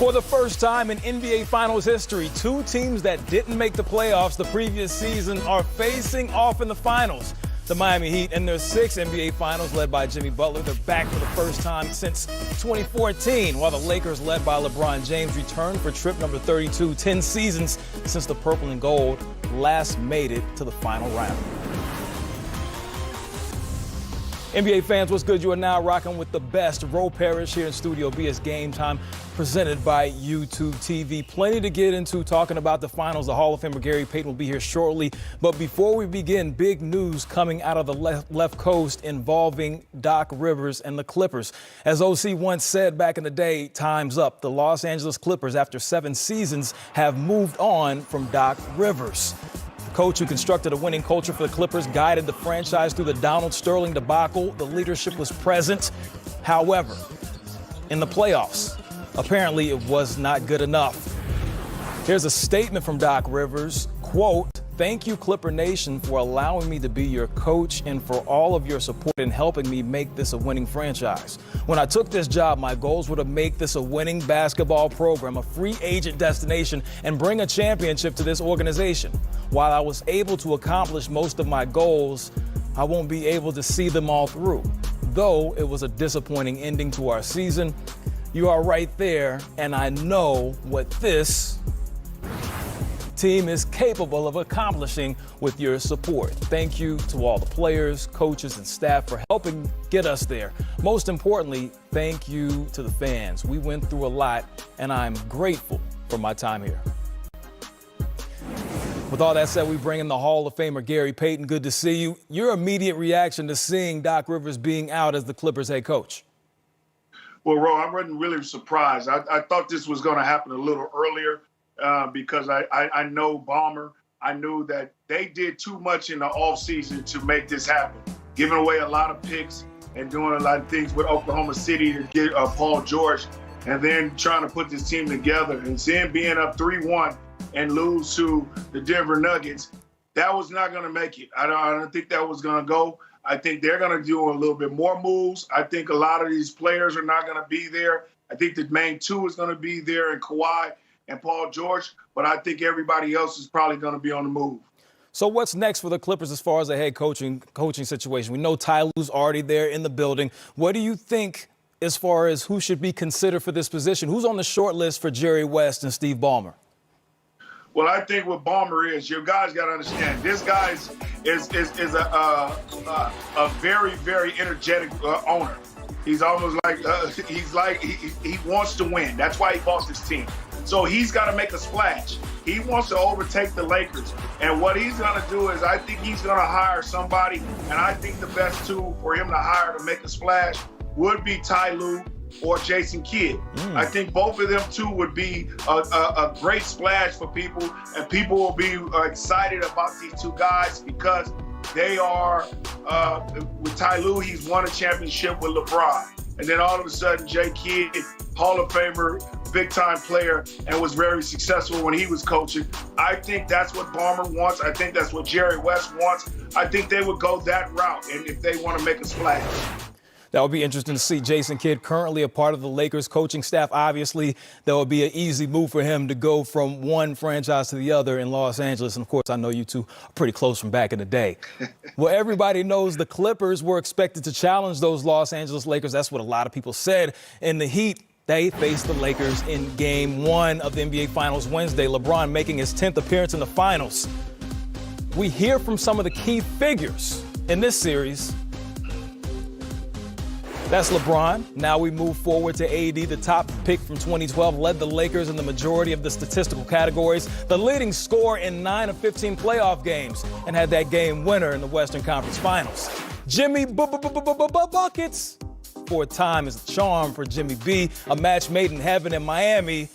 For the first time in NBA Finals history, two teams that didn't make the playoffs the previous season are facing off in the finals. The Miami Heat in their sixth NBA Finals, led by Jimmy Butler, they're back for the first time since 2014, while the Lakers, led by LeBron James, return for trip number 32, 10 seasons since the purple and gold last made it to the final round. NBA fans, what's good? You are now rocking with the best. Ro Parrish here in Studio B. It's Game Time, presented by YouTube TV. Plenty to get into talking about the finals. The Hall of Famer Gary Payton will be here shortly. But before we begin, big news coming out of the left coast involving Doc Rivers and the Clippers. As OC once said back in the day, time's up. The Los Angeles Clippers, after 7 seasons, have moved on from Doc Rivers. The coach who constructed a winning culture for the Clippers guided the franchise through the Donald Sterling debacle. The leadership was present. However, in the playoffs, apparently it was not good enough. Here's a statement from Doc Rivers, quote, "Thank you, Clipper Nation, for allowing me to be your coach and for all of your support in helping me make this a winning franchise. When I took this job, my goals were to make this a winning basketball program, a free agent destination, and bring a championship to this organization. While I was able to accomplish most of my goals, I won't be able to see them all through. Though it was a disappointing ending to our season, you are right there, and I know what this team is capable of accomplishing with your support. Thank you to all the players, coaches, and staff for helping get us there. Most importantly, thank you to the fans. We went through a lot, and I'm grateful for my time here." With all that said, we bring in the Hall of Famer Gary Payton. Good to see you. Your immediate reaction to seeing Doc Rivers being out as the Clippers head coach? Well, Ro, I wasn't really surprised. I thought this was going to happen a little earlier because I know Ballmer. I knew that they did too much in the offseason to make this happen, giving away a lot of picks and doing a lot of things with Oklahoma City to get Paul George, and then trying to put this team together. And then being up 3-1 and lose to the Denver Nuggets, that was not going to make it. I don't think that was going to go. I think they're going to do a little bit more moves. I think a lot of these players are not going to be there. I think the main two is going to be there in Kawhi and Paul George, but I think everybody else is probably going to be on the move. So what's next for the Clippers as far as a head coaching situation? We know Ty Lue's already there in the building. What do you think as far as who should be considered for this position? Who's on the short list for Jerry West and Steve Ballmer? Well, I think what Ballmer is, you guys got to understand, this guy is a very, very energetic owner. He's almost like he wants to win. That's why he bought this team. So he's got to make a splash. He wants to overtake the Lakers. And what he's going to do is I think he's going to hire somebody, and I think the best two for him to hire to make a splash would be Ty Lue or Jason Kidd. I think both of them two would be a great splash for people, and people will be excited about these two guys because they are, with Ty Lue, he's won a championship with LeBron. And then all of a sudden, Jay Kidd, Hall of Famer, big-time player, and was very successful when he was coaching. I think that's what Ballmer wants. I think that's what Jerry West wants. I think they would go that route, and if they want to make a splash. That would be interesting to see. Jason Kidd, currently a part of the Lakers coaching staff. Obviously, that would be an easy move for him to go from one franchise to the other in Los Angeles. And, of course, I know you two are pretty close from back in the day. Well, everybody knows the Clippers were expected to challenge those Los Angeles Lakers. That's what a lot of people said. In the Heat, they faced the Lakers in Game 1 of the NBA Finals Wednesday. LeBron making his 10th appearance in the Finals. We hear from some of the key figures in this series. That's LeBron. Now we move forward to AD, the top pick from 2012, led the Lakers in the majority of the statistical categories, the leading scorer in 9 of 15 playoff games, and had that game winner in the Western Conference Finals. Jimmy Buckets. For a time is a charm for Jimmy B, a match made in heaven in Miami.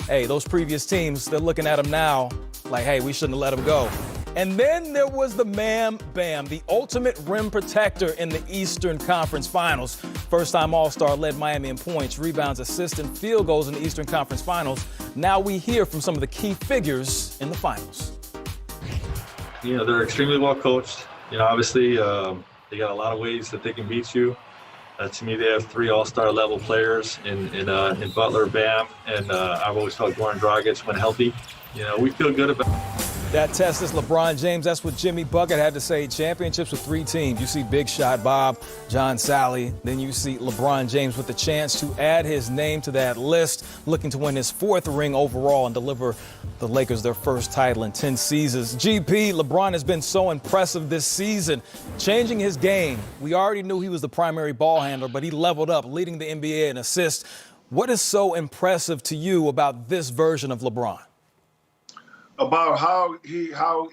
Hey, those previous teams, they're looking at him now like, hey, we shouldn't have let him go. And then there was the Man Bam, the ultimate rim protector in the Eastern Conference Finals. First-time All-Star, led Miami in points, rebounds, assists, and field goals in the Eastern Conference Finals. Now we hear from some of the key figures in the finals. They're extremely well coached. Obviously, they got a lot of ways that they can beat you. To me, they have three all-star level players in Butler, Bam, and I've always felt Goran Dragic when healthy. You know, we feel good about. That test is LeBron James. That's what Jimmy Bucket had to say. Championships with three teams. You see Big Shot Bob, John Sally. Then you see LeBron James with the chance to add his name to that list, looking to win his fourth ring overall and deliver the Lakers their first title in 10 seasons. GP, LeBron has been so impressive this season, changing his game. We already knew he was the primary ball handler, but he leveled up, leading the NBA in assists. What is so impressive to you about this version of LeBron? About how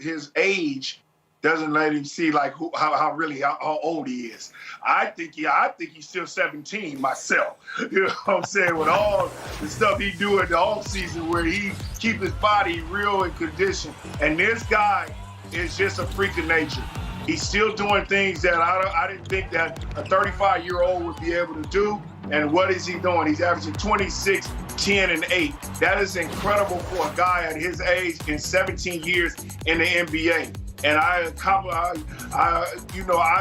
his age doesn't let him see like how old he is. I think he's still 17 myself. You know what I'm saying? With all the stuff he do in the off season where he keep his body real in condition. And this guy is just a freak of nature. He's still doing things that I didn't think that a 35-year-old would be able to do. And what is he doing? He's averaging 26, 10, and 8. That is incredible for a guy at his age in 17 years in the NBA. And I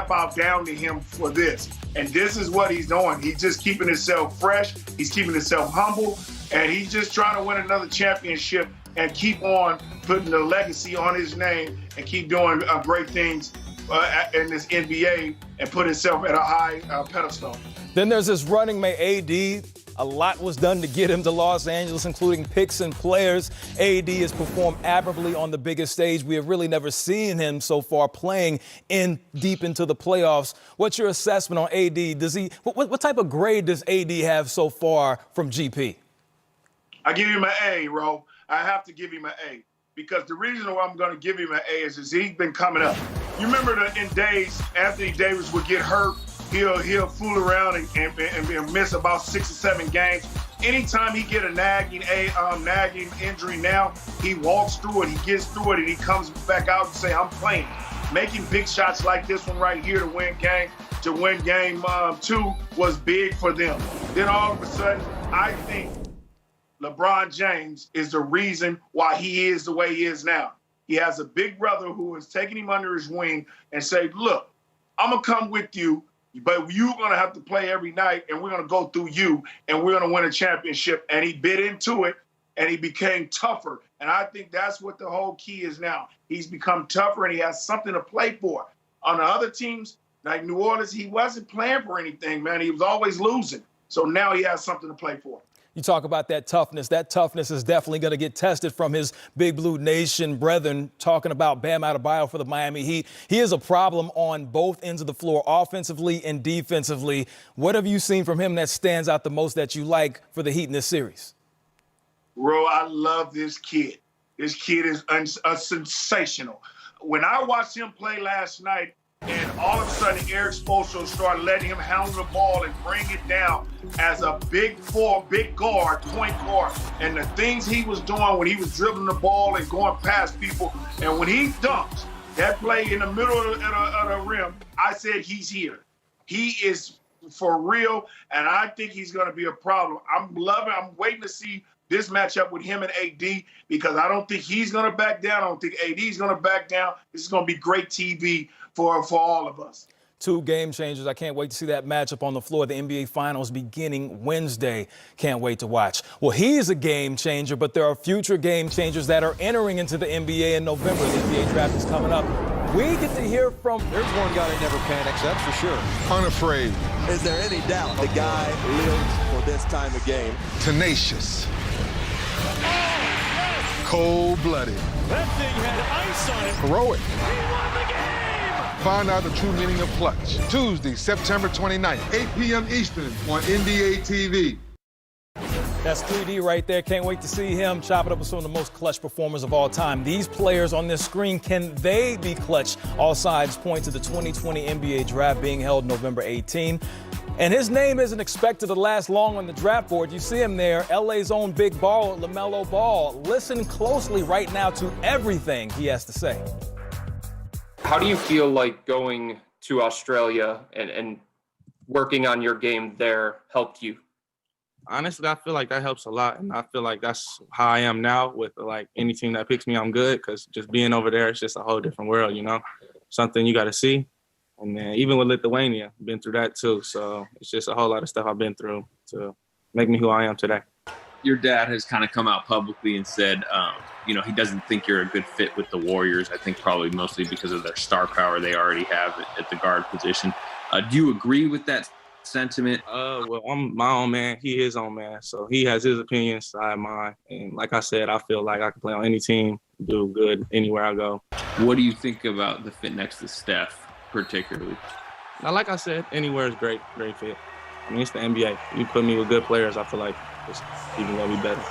bow down to him for this. And this is what he's doing. He's just keeping himself fresh. He's keeping himself humble. And he's just trying to win another championship and keep on putting the legacy on his name and keep doing great things in this NBA and put himself at a high pedestal. Then there's this running mate, AD. A lot was done to get him to Los Angeles, including picks and players. AD has performed admirably on the biggest stage. We have really never seen him so far playing deep into the playoffs. What's your assessment on AD? What type of grade does AD have so far from GP? I give him an A, Ro. I have to give him an A. Because the reason why I'm going to give him an A is he's been coming up. You remember that in days, Anthony Davis would get hurt. He'll fool around and miss about 6 or 7 games. Anytime he get a nagging injury now, he walks through it, he gets through it, and he comes back out and say, I'm playing. Making big shots like this one right here to win game 2 was big for them. Then all of a sudden, I think LeBron James is the reason why he is the way he is now. He has a big brother who is taking him under his wing and say, look, I'm going to come with you, but you're going to have to play every night, and we're going to go through you, and we're going to win a championship. And he bit into it, and he became tougher. And I think that's what the whole key is now. He's become tougher, and he has something to play for. On the other teams, like New Orleans, he wasn't playing for anything, man. He was always losing. So now he has something to play for. You talk about that toughness. That toughness is definitely going to get tested from his Big Blue Nation brethren. Talking about Bam Adebayo for the Miami Heat. He is a problem on both ends of the floor, offensively and defensively. What have you seen from him that stands out the most that you like for the Heat in this series? Bro, I love this kid. This kid is sensational. When I watched him play last night, and all of a sudden, Eric Spoelstra started letting him handle the ball and bring it down as a big guard, point guard. And the things he was doing when he was dribbling the ball and going past people. And when he dunked that play in the middle of the rim, I said, he's here. He is for real, and I think he's going to be a problem. I'm waiting to see this matchup with him and AD because I don't think he's going to back down. I don't think AD's going to back down. This is going to be great TV for all of us. 2 game changers. I can't wait to see that matchup on the floor. The NBA Finals beginning Wednesday. Can't wait to watch. Well, he is a game changer, but there are future game changers that are entering into the NBA in November. The NBA draft is coming up. We get to hear from... There's one guy that never panics, that's for sure. Unafraid. Is there any doubt the guy lives for this time of game? Tenacious. Cold-blooded. That thing had ice on it. Heroic. He won the game! Find out the true meaning of clutch. Tuesday, September 29th, 8 p.m. Eastern on NBA TV. That's 3D right there. Can't wait to see him chop it up with some of the most clutch performers of all time. These players on this screen, can they be clutch? All sides point to the 2020 NBA draft being held November 18. And his name isn't expected to last long on the draft board. You see him there, LA's own big baller, LaMelo Ball. Listen closely right now to everything he has to say. How do you feel like going to Australia and working on your game there helped you? Honestly, I feel like that helps a lot. And I feel like that's how I am now with like any team that picks me, I'm good. Because just being over there, it's just a whole different world, you know, something you got to see. And then even with Lithuania, been through that too. So it's just a whole lot of stuff I've been through to make me who I am today. Your dad has kind of come out publicly and said, he doesn't think you're a good fit with the Warriors. I think probably mostly because of their star power they already have at the guard position. Do you agree with that sentiment? Well, I'm my own man. He his own man. So he has his opinions, I have mine. And like I said, I feel like I can play on any team, do good anywhere I go. What do you think about the fit next to Steph, particularly? Now, like I said, anywhere is great fit. I mean, it's the NBA. You put me with good players, I feel like it's even going to be better.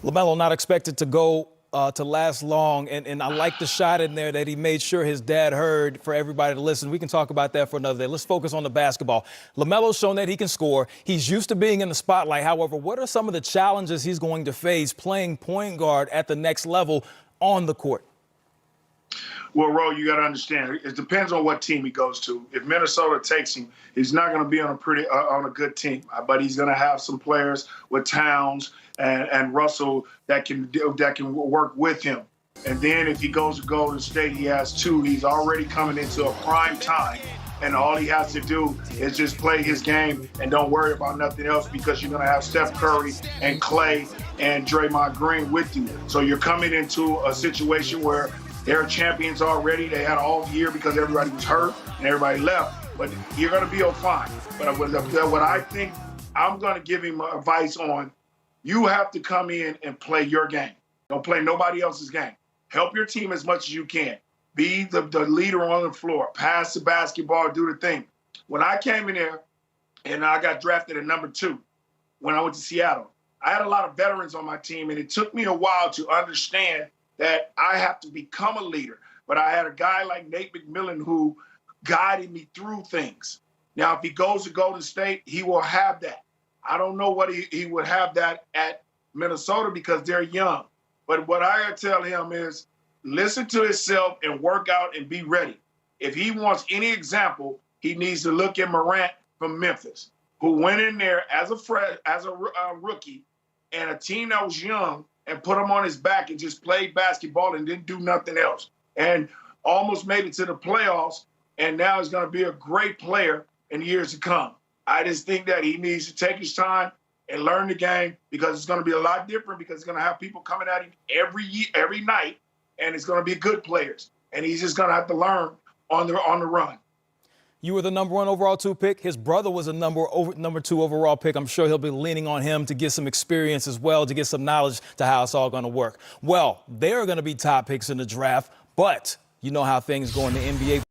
LaMelo not expected to go to last long, and I like the shot in there that he made sure his dad heard for everybody to listen. We can talk about that for another day. Let's focus on the basketball. LaMelo's shown that he can score. He's used to being in the spotlight. However, what are some of the challenges he's going to face playing point guard at the next level on the court? Well, Ro, you got to understand, it depends on what team he goes to. If Minnesota takes him, he's not going to be on a good team, but he's going to have some players with Towns and Russell that can work with him. And then if he goes to Golden State, he has two. He's already coming into a prime time, and all he has to do is just play his game and don't worry about nothing else, because you're going to have Steph Curry and Clay and Draymond Green with you. So you're coming into a situation where they're champions already. They had all year because everybody was hurt and everybody left. But you're going to be fine. But what I think I'm going to give him advice on, you have to come in and play your game. Don't play nobody else's game. Help your team as much as you can. Be the leader on the floor. Pass the basketball, do the thing. When I came in there and I got drafted at number 2 when I went to Seattle, I had a lot of veterans on my team, and it took me a while to understand that I have to become a leader. But I had a guy like Nate McMillan who guided me through things. Now, if he goes to Golden State, he will have that. I don't know what he would have that at Minnesota because they're young. But what I tell him is listen to himself and work out and be ready. If he wants any example, he needs to look at Morant from Memphis, who went in there as a rookie and a team that was young, and put him on his back and just played basketball and didn't do nothing else, and almost made it to the playoffs, and now he's going to be a great player in years to come. I just think that he needs to take his time and learn the game, because it's going to be a lot different, because he's going to have people coming at him every night, and it's going to be good players, and he's just going to have to learn on the run. You were the number 1 overall 2 pick. His brother was a number 2 overall pick. I'm sure he'll be leaning on him to get some experience as well, to get some knowledge to how it's all going to work. Well, they're going to be top picks in the draft, but you know how things go in the NBA.